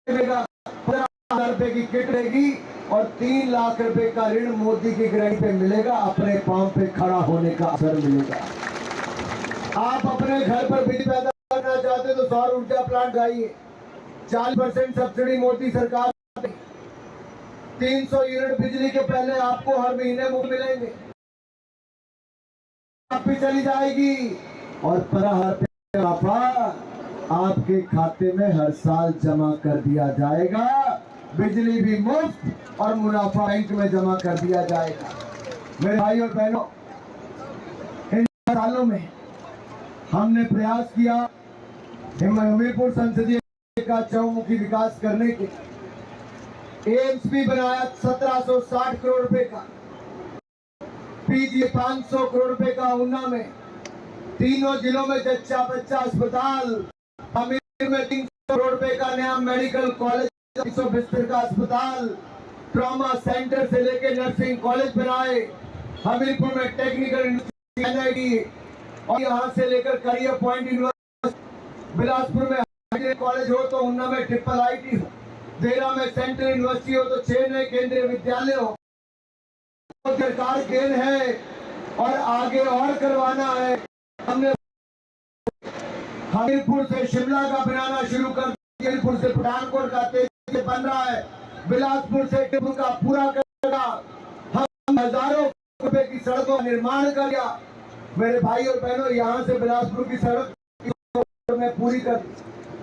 मिलेगा, 15,000 रुपए की किट रहेगी और 3 लाख रुपए का ऋण मोदी की गारंटी पे मिलेगा। अपने पांव पे खड़ा होने का अवसर मिलेगा। आप अपने घर पर बिजली पैदा करना चाहते तो सौर ऊर्जा प्लांट लगाइए। 40% सब्सिडी मोदी सरकार, 300 यूनिट बिजली के पहले आपको हर महीने मुफ्त मिलेंगे। आप भी चली जाएगी और 15,000 मुनाफा आपके खाते में हर साल जमा कर दिया जाएगा। बिजली भी मुफ्त और मुनाफा बैंक में जमा कर दिया जाएगा। मेरे भाई और बहनों, इन सालों में हमने प्रयास किया हमीरपुर संसदीय का चौमुखी विकास करने के। एम्स भी बनाया 1760 करोड़ रुपए का, पीजी 500 करोड़ रुपए का ऊना में, तीनों जिलों में जच्चा बच्चा अस्पताल, हमीरपुर में 300 करोड़ रुपए का नया मेडिकल कॉलेज, 300 बिस्तर का अस्पताल, ट्रॉमा सेंटर से लेकर नर्सिंग कॉलेज बनाए। हमीरपुर में टेक्निकल यूनिवर्सिटी और यहाँ से लेकर करियर पॉइंट यूनिवर्सिटी, बिलासपुर में कॉलेज हो तो ऊना में IIIT हो, देरा में सेंट्रल यूनिवर्सिटी हो तो 6 नए केंद्रीय विद्यालय हो। सरकार खेल है और आगे और करवाना है। हमने हमीरपुर से शिमला का बनाना शुरू कर दिया, हमीरपुर से पठानकोट का तेजी से बन रहा है, बिलासपुर से टिप्पू का पूरा करेगा। हम हजारों रुपए की सड़कों का निर्माण कर दिया। मेरे भाई और बहनों, यहाँ से बिलासपुर की सड़क में पूरी कर,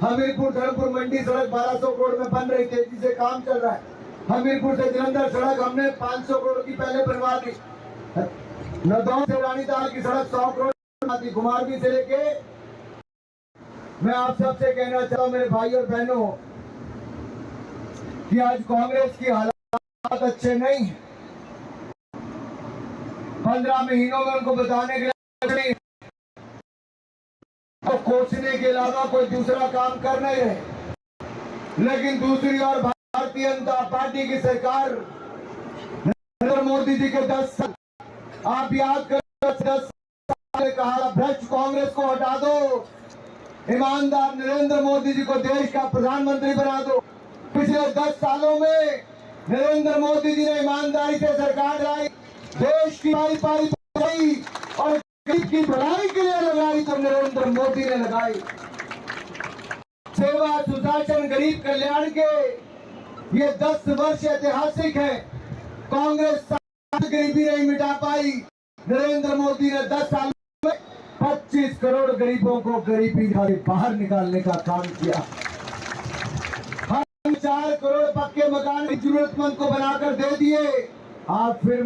हमीरपुर धर्मपुर मंडी सड़क 1200 करोड़ में बन रही, तेजी से काम चल रहा है। हमीरपुर से जलंधर सड़क हमने 500 करोड़ की पहले बनवा दी। नदौन से रानीताल की सड़क 100 करोड़ की, कुमारवी से लेके। मैं आप सबसे कहना चाहता हूं मेरे भाई और बहनों कि आज कांग्रेस की हालात अच्छे नहीं है। 15 महीनों में उनको बताने के लिए तो कोसने के अलावा कोई दूसरा काम कर नहीं रहे। लेकिन दूसरी ओर भारतीय जनता पार्टी की सरकार, नरेंद्र मोदी जी के 10 साल, आप याद करें 10 साल कहा भ्रष्ट कांग्रेस को हटा दो, ईमानदार नरेंद्र मोदी जी को देश का प्रधानमंत्री बना दो। पिछले 10 सालों में नरेंद्र मोदी जी ने ईमानदारी से सरकार चलाई, देश की पाई और गरीब की भलाई के लिए लगाई तो नरेंद्र मोदी ने लगाई। सेवा सुशासन गरीब कल्याण के ये 10 वर्ष ऐतिहासिक है। कांग्रेस गरीबी नहीं मिटा पाई, नरेंद्र मोदी ने 10 साल में 25 करोड़ गरीबों को गरीबी से बाहर निकालने का काम किया। हम 4 करोड़ पक्के मकान जरूरतमंद को बनाकर दे दिए। आप फिर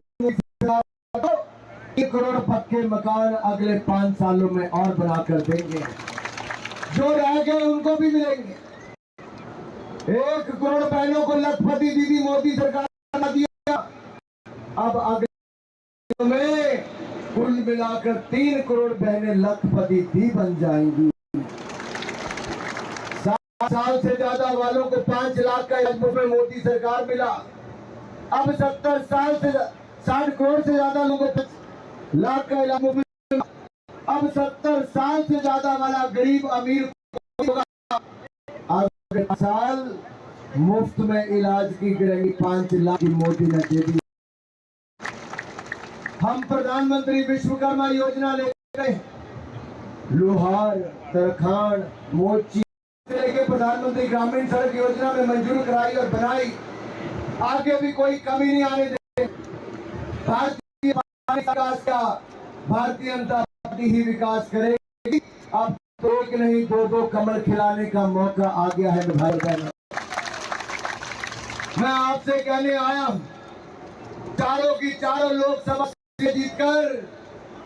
1 करोड़ पक्के मकान अगले 5 सालों में और बनाकर देंगे, जो रह गए उनको भी मिलेंगे। 1 करोड़ बहनों को लखपति दीदी मोदी सरकार ने दिया। अब अगले में कुल मिलाकर 3 करोड़ बहनें लखपति दी बन जाएंगी। 7 साल से ज्यादा वालों को 5 लाख का इलाज मुफ्त में मोदी सरकार मिला। अब 70 साल से 60 करोड़ से ज्यादा लोगों को लाख का इलाज मुफ्त। अब 70 साल से ज्यादा वाला गरीब अमीर अगले साल मुफ्त में इलाज की गारंटी 5 लाख की मोदी ने दे दी। हम प्रधानमंत्री विश्वकर्मा योजना लेकर गए, लोहार, तरखान, मोची लेके प्रधानमंत्री ग्रामीण सड़क योजना में मंजूर कराई और बनाई। आगे भी कोई कमी नहीं आने देंगे। भारतीय विकास का भारतीय जनता पार्टी ही विकास करेगी। अब तो एक नहीं 2-2 कमल खिलाने का मौका आ गया है भाई बहनों। मैं आपसे कहने आया हूं, चारों की चारों लोकसभा जीतकर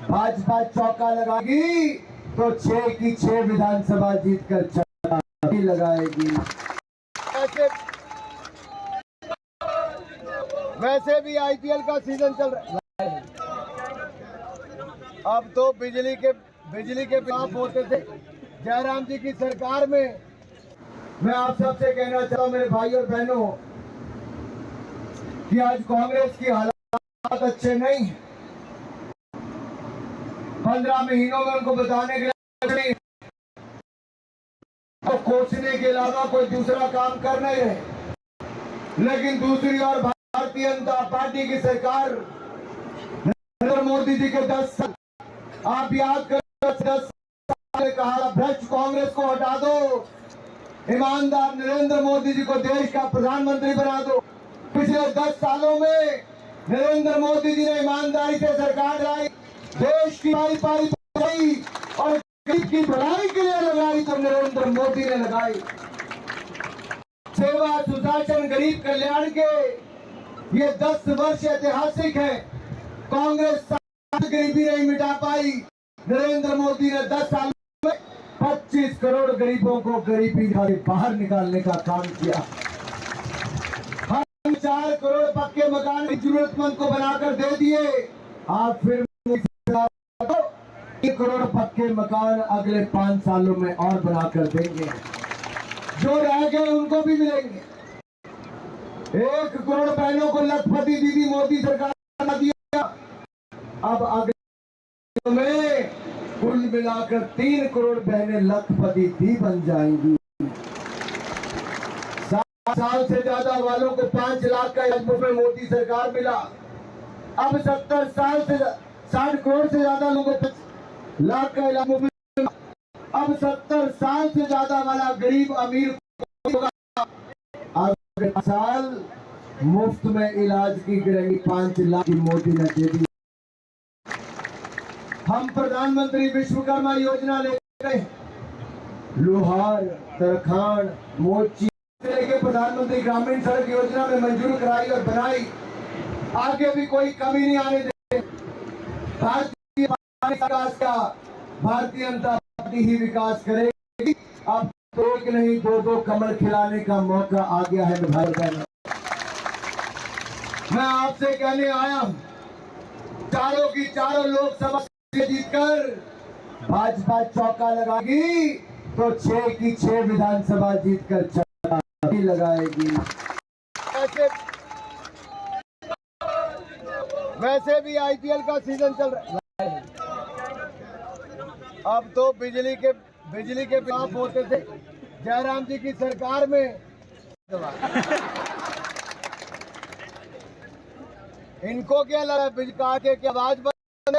भाजपा चौका लगाएगी तो 6 की 6 विधानसभा जीतकर चौका लगाएगी। वैसे भी IPL का सीजन चल रहा है। अब तो बिजली के खिलाफ होते थे जयराम जी की सरकार में। मैं आप सबसे कहना चाहता हूं मेरे भाई और बहनों कि आज कांग्रेस की हालात अच्छे नहीं है। 15 महीनों में उनको बताने के लिए तो कोसने के अलावा कोई दूसरा काम कर नहीं रहे। लेकिन दूसरी ओर भारतीय जनता पार्टी की सरकार, नरेंद्र मोदी जी के 10 साल, आप याद करें 10 साल ने कहा भ्रष्ट कांग्रेस को हटा दो, ईमानदार नरेंद्र मोदी जी को देश का प्रधानमंत्री बना दो। पिछले 10 सालों में नरेंद्र मोदी जी ने ईमानदारी से सरकार चलाई, देश की पाई और गरीब की भलाई के लिए लगाई तो नरेंद्र मोदी ने लगाई। सेवा सुशासन गरीब कल्याण के ये 10 वर्ष ऐतिहासिक है। कांग्रेस गरीबी नहीं मिटा पाई, नरेंद्र मोदी ने 10 साल में 25 करोड़ गरीबों को गरीबी से बाहर निकालने का काम किया। हम 4 करोड़ पक्के मकान जरूरतमंद को बनाकर दे दिए। आप फिर 1 करोड़ पक्के मकान अगले 5 सालों में और बनाकर देंगे, जो रह गए उनको भी मिलेंगे। 1 करोड़ बहनों को लखपति दीदी मोदी सरकार ने दिया। अब अगले में कुल मिलाकर 3 करोड़ बहनें लखपति दी बन जाएंगी। 7 साल से ज्यादा वालों को 5 लाख का इलाज मुफ्त में मोदी सरकार मिला। अब 70 साल से 60 करोड़ से ज्यादा लोगों को 5 लाख का इलाज मुफ्त में। अब 70 साल से ज्यादा वाला गरीब अमीर अगले साल मुफ्त में इलाज की गारंटी 5 लाख की मोदी ने दे दी। हम प्रधानमंत्री विश्वकर्मा योजना लेकर लोहार, तरखान, मोची के प्रधानमंत्री ग्रामीण सड़क योजना में मंजूर कराई और बनाई। आगे भी कोई कमी नहीं आने देंगे। भारतीय विकास का भारतीय जनता पार्टी ही विकास करेगी। अब तो एक नहीं 2-2 कमल खिलाने का मौका आ गया है भाई बहनों। मैं आपसे कहने आया हूं, चारों की चारों लोकसभा जीतकर भाजपा चौका लगाएगी तो 6 की 6 विधानसभा जीतकर चौका लगाएगी। वैसे भी आईपीएल का सीजन चल रहा है। अब तो बिजली के बिल होते थे जयराम जी की सरकार में। इनको क्या लगा बिजली काटे की आवाज बंद?